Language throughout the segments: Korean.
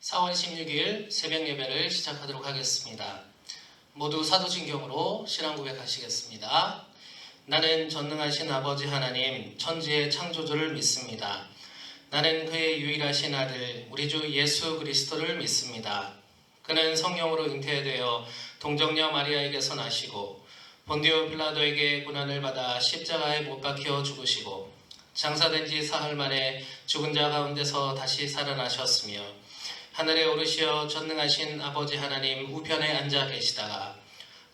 4월 16일 새벽 예배를 시작하도록 하겠습니다. 모두 사도신경으로 신앙 고백하시겠습니다. 나는 전능하신 아버지 하나님 천지의 창조주를 믿습니다. 나는 그의 유일하신 아들 우리 주 예수 그리스도를 믿습니다. 그는 성령으로 잉태되어 동정녀 마리아에게서 나시고 본디오 빌라도에게 고난을 받아 십자가에 못 박혀 죽으시고 장사된 지 사흘 만에 죽은 자 가운데서 다시 살아나셨으며 하늘에 오르시어 전능하신 아버지 하나님 우편에 앉아 계시다가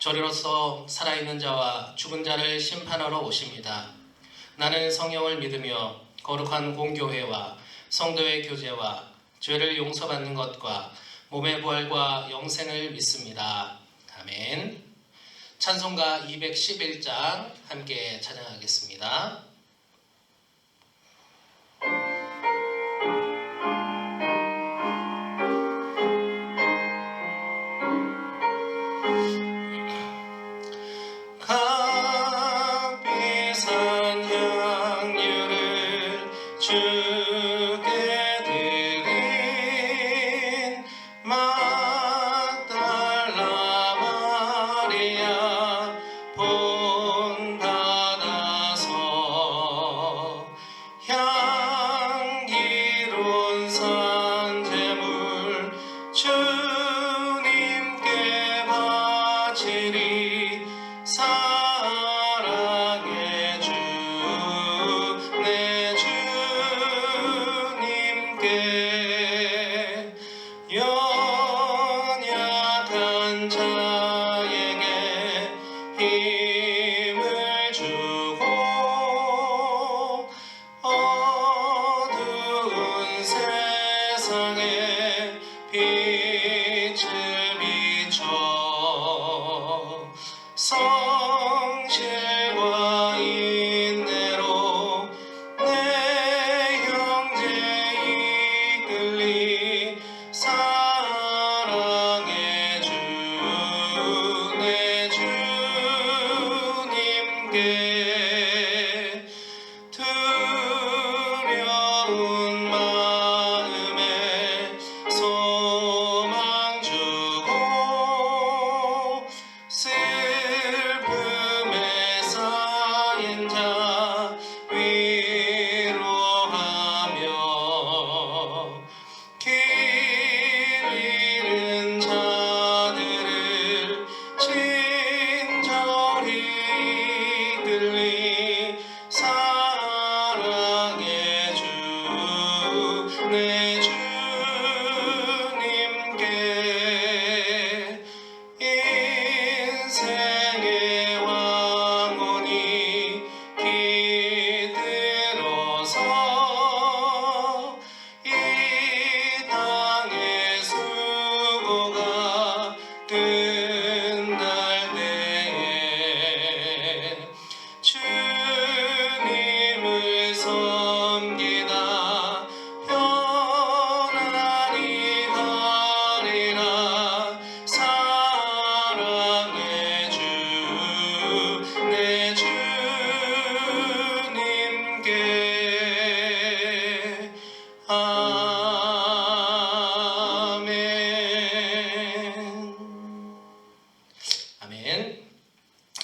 저리로서 살아있는 자와 죽은 자를 심판하러 오십니다. 나는 성령을 믿으며 거룩한 공교회와 성도의 교제와 죄를 용서받는 것과 몸의 부활과 영생을 믿습니다. 아멘. 찬송가 211장 함께 찬양하겠습니다.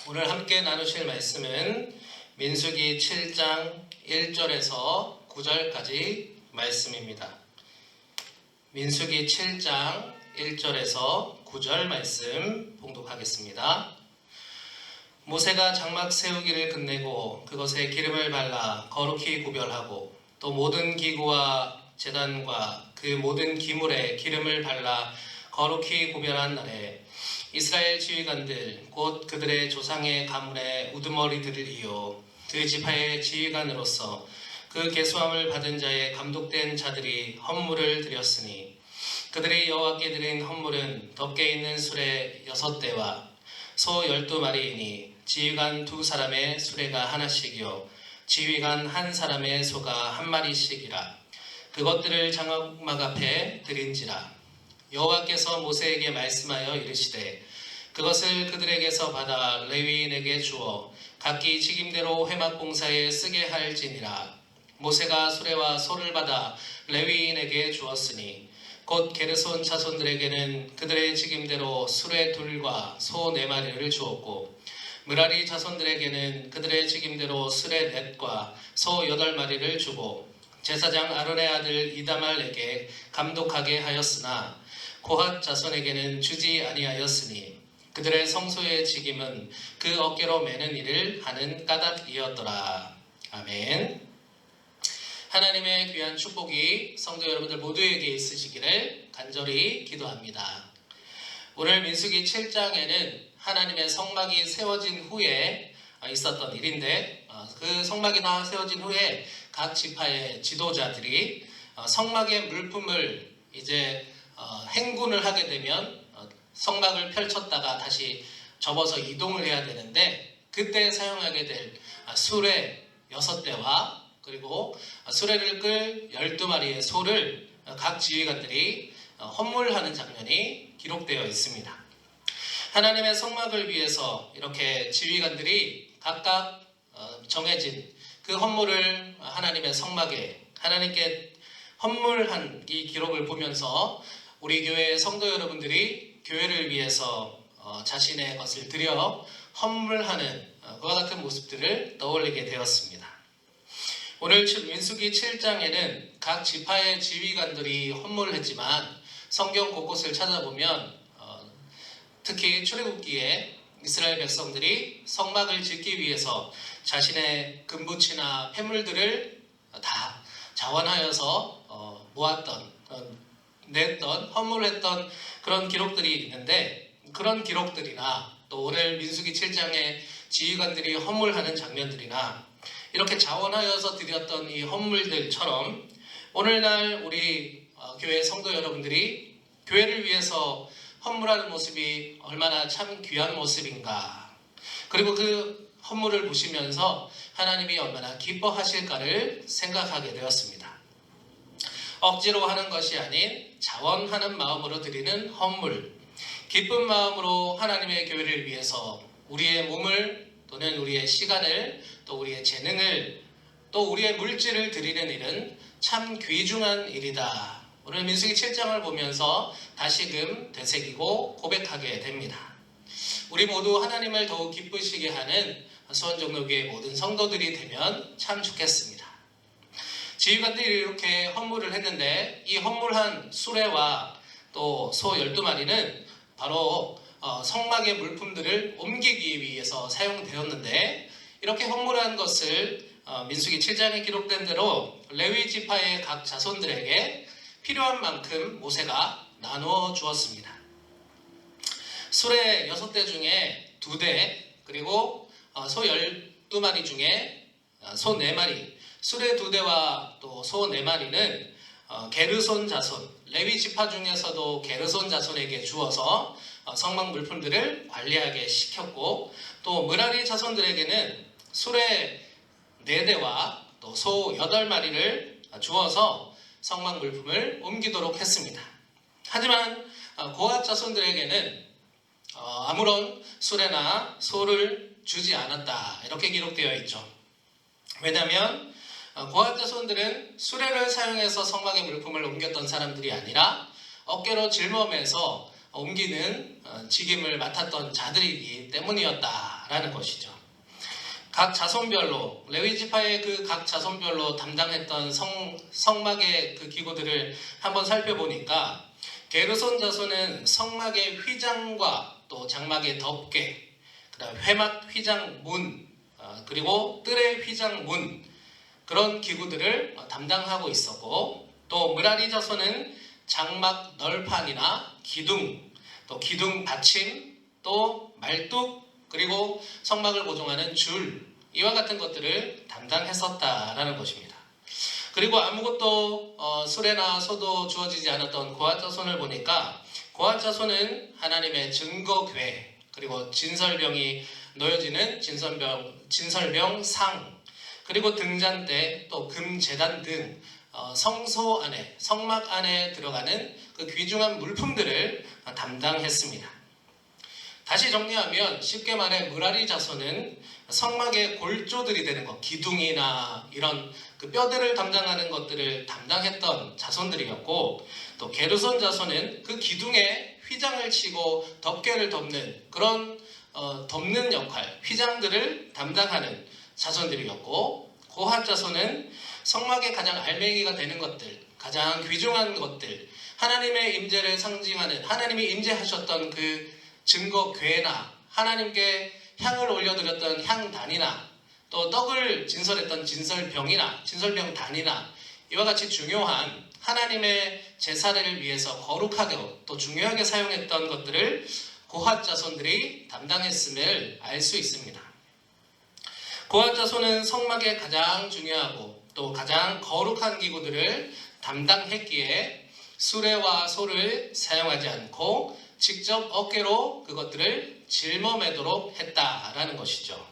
오늘 함께 나누실 말씀은 민수기 7장 1절에서 9절까지 말씀입니다. 민수기 7장 1절에서 9절 말씀 봉독하겠습니다. 모세가 장막 세우기를 끝내고 그것에 기름을 발라 거룩히 구별하고 또 모든 기구와 제단과 그 모든 기물에 기름을 발라 거룩히 구별한 날에 이스라엘 지휘관들 곧 그들의 조상의 가문의 우두머리들이요 그 지파의 지휘관으로서 그 계수함을 받은 자의 감독된 자들이 헌물을 드렸으니 그들이 여호와께 드린 헌물은 덮개 있는 수레 6대와 소 12마리이니 지휘관 2사람의 수레가 하나씩이요 지휘관 1사람의 소가 1마리씩이라 그것들을 장막 앞에 드린지라. 여호와께서 모세에게 말씀하여 이르시되 그것을 그들에게서 받아 레위인에게 주어 각기 직임대로 회막 봉사에 쓰게 할지니라. 모세가 수레와 소를 받아 레위인에게 주었으니 곧 게르손 자손들에게는 그들의 직임대로 수레 둘과 소 4마리를 주었고 므라리 자손들에게는 그들의 직임대로 수레 넷과 소 8마리를 주고 제사장 아론의 아들 이다말에게 감독하게 하였으나 고핫 자손에게는 주지 아니하였으니 그들의 성소의 직임은 그 어깨로 매는 일을 하는 까닭이었더라. 아멘. 하나님의 귀한 축복이 성도 여러분들 모두에게 있으시기를 간절히 기도합니다. 오늘 민수기 7장에는 하나님의 성막이 세워진 후에 있었던 일인데 그 성막이 다 세워진 후에 각 지파의 지도자들이 성막의 물품을 이제 행군을 하게 되면 성막을 펼쳤다가 다시 접어서 이동을 해야 되는데 그때 사용하게 될 수레 6대와 그리고 수레를 끌 12마리의 소를 각 지휘관들이 헌물하는 장면이 기록되어 있습니다. 하나님의 성막을 위해서 이렇게 지휘관들이 각각 정해진 그 헌물을 하나님의 성막에 하나님께 헌물한 이 기록을 보면서 우리 교회의 성도 여러분들이 교회를 위해서 자신의 것을 드려 헌물하는 그와 같은 모습들을 떠올리게 되었습니다. 오늘 민수기 7장에는 각 지파의 지휘관들이 헌물을 했지만 성경 곳곳을 찾아보면 특히 출애굽기에 이스라엘 백성들이 성막을 짓기 위해서 자신의 금부치나 폐물들을 다 자원하여서 모았던 냈던 헌물했던 그런 기록들이 있는데 그런 기록들이나 또 오늘 민수기 7장에 지휘관들이 헌물하는 장면들이나 이렇게 자원하여서 드렸던 이 헌물들처럼 오늘날 우리 교회 성도 여러분들이 교회를 위해서 헌물하는 모습이 얼마나 참 귀한 모습인가, 그리고 그 헌물을 보시면서 하나님이 얼마나 기뻐하실까를 생각하게 되었습니다. 억지로 하는 것이 아닌 자원하는 마음으로 드리는 헌물, 기쁜 마음으로 하나님의 교회를 위해서 우리의 몸을 또는 우리의 시간을 또 우리의 재능을 또 우리의 물질을 드리는 일은 참 귀중한 일이다. 오늘 민수기 7장을 보면서 다시금 되새기고 고백하게 됩니다. 우리 모두 하나님을 더욱 기쁘시게 하는 수원종로교회 모든 성도들이 되면 참 좋겠습니다. 지휘관들이 이렇게 헌물을 했는데 이 헌물한 수레와 또 소 12마리는 바로 성막의 물품들을 옮기기 위해서 사용되었는데 이렇게 헌물한 것을 민수기 7장에 기록된 대로 레위 지파의 각 자손들에게 필요한 만큼 모세가 나누어 주었습니다. 수레 6대 중에 2대 그리고 소 12마리 중에 소 4마리, 수레 2대와 또 소 4마리는 게르손 자손, 레위 지파 중에서도 게르손 자손에게 주어서 성막 물품들을 관리하게 시켰고 또 므라리 자손들에게는 수레 4대와 또 소 8마리를 주어서 성막 물품을 옮기도록 했습니다. 하지만 고핫 자손들에게는 아무런 수레나 소를 주지 않았다 이렇게 기록되어 있죠. 왜냐하면 고핫 자손들은 수레를 사용해서 성막의 물품을 옮겼던 사람들이 아니라 어깨로 짊어매서 옮기는 직임을 맡았던 자들이기 때문이었다라는 것이죠. 각 자손별로 레위 지파의 그 각 자손별로 담당했던 성막의 그 기구들을 한번 살펴보니까 게르손 자손은 성막의 휘장과 또 장막의 덮개, 그다음 회막 휘장 문, 그리고 뜰의 휘장 문 그런 기구들을 담당하고 있었고 또 므라리 자손은 장막 널판이나 기둥, 또 기둥 받침, 또 말뚝 그리고 성막을 고정하는 줄 이와 같은 것들을 담당했었다라는 것입니다. 그리고 아무것도 수레나 소도 주어지지 않았던 고핫 자손을 보니까 고핫 자손은 하나님의 증거궤 그리고 진설병이 놓여지는 진설병 상 그리고 등잔대 또 금제단 등 성소 안에 성막 안에 들어가는 그 귀중한 물품들을 담당했습니다. 다시 정리하면 쉽게 말해 므라리 자손은 성막의 골조들이 되는 것, 기둥이나 이런 그 뼈들을 담당하는 것들을 담당했던 자손들이었고, 또 게르손 자손은 그 기둥에 휘장을 치고 덮개를 덮는 그런 덮는 역할, 휘장들을 담당하는 자손들이었고, 고핫 자손은 성막의 가장 알맹이가 되는 것들, 가장 귀중한 것들, 하나님의 임재를 상징하는, 하나님이 임재하셨던 그 증거 궤나 하나님께 향을 올려드렸던 향단이나 또 떡을 진설했던 진설병이나 진설병단이나 이와 같이 중요한 하나님의 제사를 위해서 거룩하게 또 중요하게 사용했던 것들을 고핫 자손들이 담당했음을 알 수 있습니다. 고핫 자손은 성막의 가장 중요하고 또 가장 거룩한 기구들을 담당했기에 수레와 소를 사용하지 않고 직접 어깨로 그것들을 짊어매도록 했다라는 것이죠.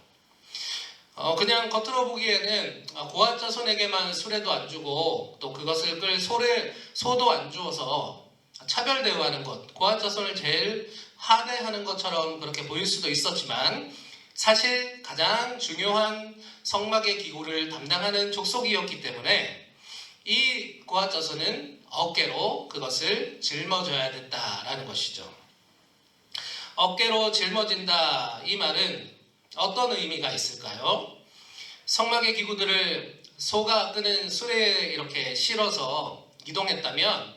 그냥 겉으로 보기에는 고핫 자손에게만 수레도 안 주고 또 그것을 끌 소도 안 주어서 차별 대우하는 것, 고핫 자손을 제일 하대하는 것처럼 그렇게 보일 수도 있었지만, 사실 가장 중요한 성막의 기구를 담당하는 족속이었기 때문에 이 고핫 자손은 어깨로 그것을 짊어져야 됐다라는 것이죠. 어깨로 짊어진다, 이 말은 어떤 의미가 있을까요? 성막의 기구들을 소가 끄는 수레에 이렇게 실어서 이동했다면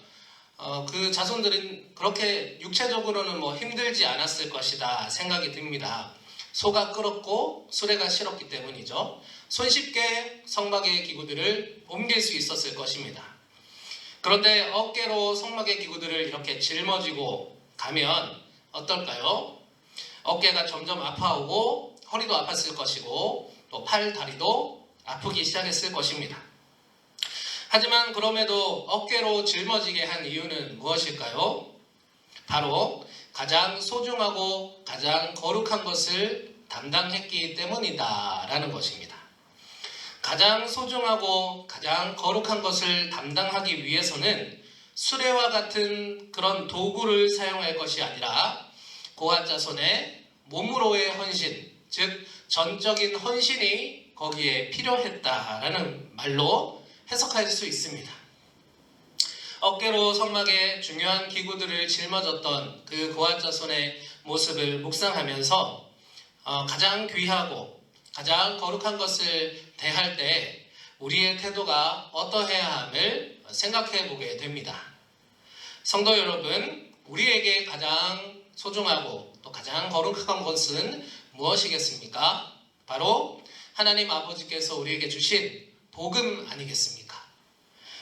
그 자손들은 그렇게 육체적으로는 힘들지 않았을 것이다 생각이 듭니다. 소가 끌었고 수레가 실었기 때문이죠. 손쉽게 성막의 기구들을 옮길 수 있었을 것입니다. 그런데 어깨로 성막의 기구들을 이렇게 짊어지고 가면 어떨까요? 어깨가 점점 아파오고 허리도 아팠을 것이고 또 팔, 다리도 아프기 시작했을 것입니다. 하지만 그럼에도 어깨로 짊어지게 한 이유는 무엇일까요? 바로 가장 소중하고 가장 거룩한 것을 담당했기 때문이다 라는 것입니다. 가장 소중하고 가장 거룩한 것을 담당하기 위해서는 수레와 같은 그런 도구를 사용할 것이 아니라 고핫 자손의 몸으로의 헌신, 즉 전적인 헌신이 거기에 필요했다라는 말로 해석할 수 있습니다. 어깨로 성막의 중요한 기구들을 짊어졌던 그 고핫 자손의 모습을 묵상하면서 가장 귀하고 가장 거룩한 것을 대할 때 우리의 태도가 어떠해야 함을 생각해 보게 됩니다. 성도 여러분, 우리에게 가장 소중하고 또 가장 거룩한 것은 무엇이겠습니까? 바로 하나님 아버지께서 우리에게 주신 복음 아니겠습니까?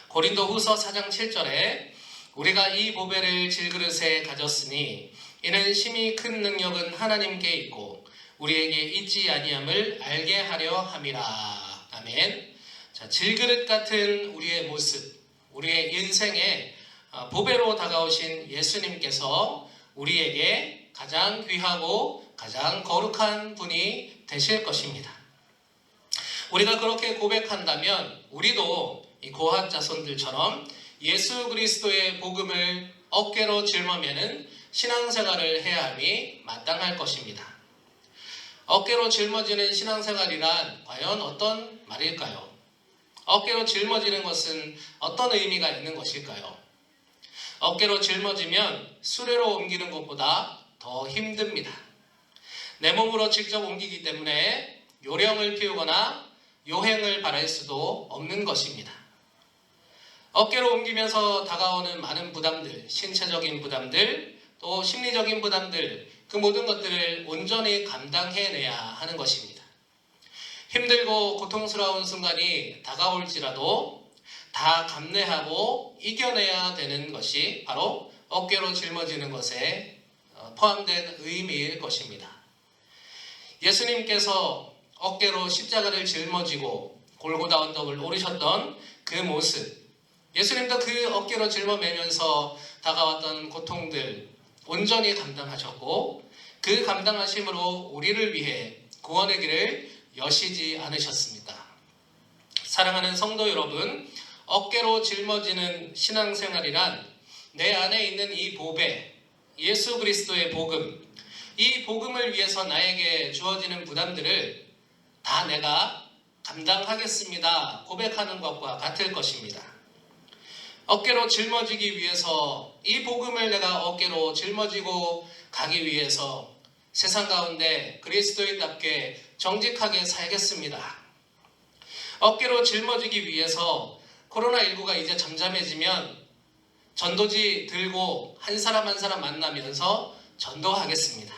고린도후서 4장 7절에 우리가 이 보배를 질그릇에 가졌으니 이는 심히 큰 능력은 하나님께 있고 우리에게 있지 아니함을 알게 하려 함이라. 아멘. 자, 질그릇 같은 우리의 모습, 우리의 인생에 보배로 다가오신 예수님께서 우리에게 가장 귀하고 가장 거룩한 분이 되실 것입니다. 우리가 그렇게 고백한다면 우리도 이 고핫 자손들처럼 예수 그리스도의 복음을 어깨로 짊어매는 신앙생활을 해야 함이 마땅할 것입니다. 어깨로 짊어지는 신앙생활이란 과연 어떤 말일까요? 어깨로 짊어지는 것은 어떤 의미가 있는 것일까요? 어깨로 짊어지면 수레로 옮기는 것보다 더 힘듭니다. 내 몸으로 직접 옮기기 때문에 요령을 피우거나 요행을 바랄 수도 없는 것입니다. 어깨로 옮기면서 다가오는 많은 부담들, 신체적인 부담들, 또 심리적인 부담들, 그 모든 것들을 온전히 감당해내야 하는 것입니다. 힘들고 고통스러운 순간이 다가올지라도 다 감내하고 이겨내야 되는 것이 바로 어깨로 짊어지는 것에 포함된 의미일 것입니다. 예수님께서 어깨로 십자가를 짊어지고 골고다 언덕을 오르셨던 그 모습, 예수님도 그 어깨로 짊어매면서 다가왔던 고통들 온전히 감당하셨고 그 감당하심으로 우리를 위해 구원의 길을 여시지 않으셨습니다. 사랑하는 성도 여러분, 어깨로 짊어지는 신앙생활이란 내 안에 있는 이 보배, 예수 그리스도의 복음, 이 복음을 위해서 나에게 주어지는 부담들을 다 내가 감당하겠습니다 고백하는 것과 같을 것입니다. 어깨로 짊어지기 위해서, 이 복음을 내가 어깨로 짊어지고 가기 위해서 세상 가운데 그리스도인답게 정직하게 살겠습니다. 어깨로 짊어지기 위해서 코로나19가 이제 잠잠해지면 전도지 들고 한 사람 한 사람 만나면서 전도하겠습니다.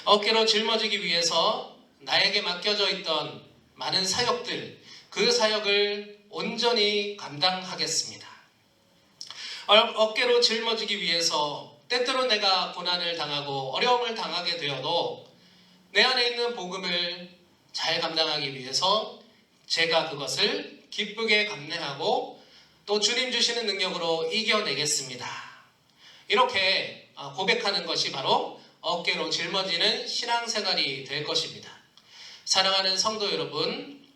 어깨로 짊어지기 위해서 나에게 맡겨져 있던 많은 사역들, 그 사역을 온전히 감당하겠습니다. 어깨로 짊어지기 위해서 때때로 내가 고난을 당하고 어려움을 당하게 되어도 내 안에 있는 복음을 잘 감당하기 위해서 제가 그것을 기쁘게 감내하고 또 주님 주시는 능력으로 이겨내겠습니다. 이렇게 고백하는 것이 바로 어깨로 짊어지는 신앙생활이 될 것입니다. 사랑하는 성도 여러분,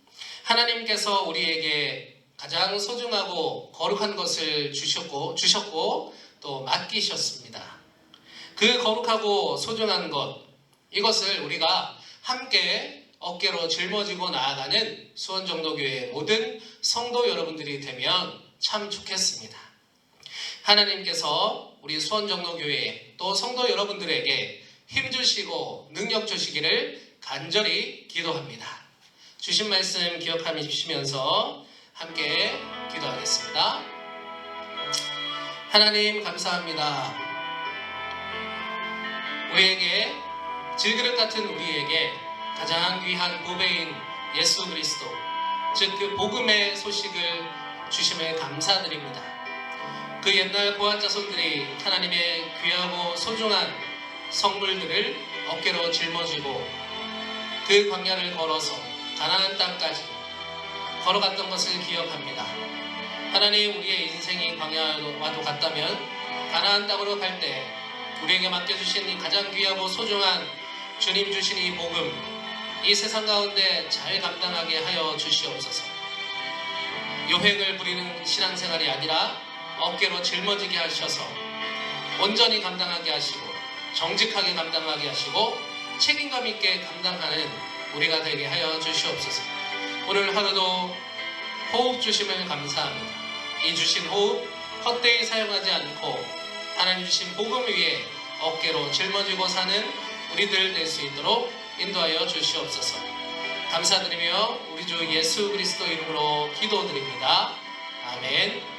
하나님께서 우리에게 가장 소중하고 거룩한 것을 주셨고 또 맡기셨습니다. 그 거룩하고 소중한 것, 이것을 우리가 함께 어깨로 짊어지고 나아가는 수원정도교회 모든 성도 여러분들이 되면 참 좋겠습니다. 하나님께서 우리 수원정도교회 또 성도 여러분들에게 힘 주시고 능력 주시기를 간절히 기도합니다. 주신 말씀 기억하시면서 함께 기도하겠습니다. 하나님 감사합니다. 우리에게 질그릇 같은 우리에게 가장 귀한 보배인 예수 그리스도, 즉 그 복음의 소식을 주심에 감사드립니다. 그 옛날 고아자손들이 하나님의 귀하고 소중한 성물들을 어깨로 짊어지고 그 광야를 걸어서 가나안 땅까지 걸어갔던 것을 기억합니다. 하나님, 우리의 인생이 광야와도 같다면 가나안 땅으로 갈 때 우리에게 맡겨주신 이 가장 귀하고 소중한 주님 주신 이 복음, 이 세상 가운데 잘 감당하게 하여 주시옵소서. 요행을 부리는 신앙생활이 아니라 어깨로 짊어지게 하셔서 온전히 감당하게 하시고 정직하게 감당하게 하시고 책임감 있게 감당하는 우리가 되게 하여 주시옵소서. 오늘 하루도 호흡 주심을 감사합니다. 이 주신 호흡 헛되이 사용하지 않고 하나님 주신 복음 위에 어깨로 짊어지고 사는 우리들 될 수 있도록 인도하여 주시옵소서. 감사드리며 우리 주 예수 그리스도 이름으로 기도드립니다. 아멘.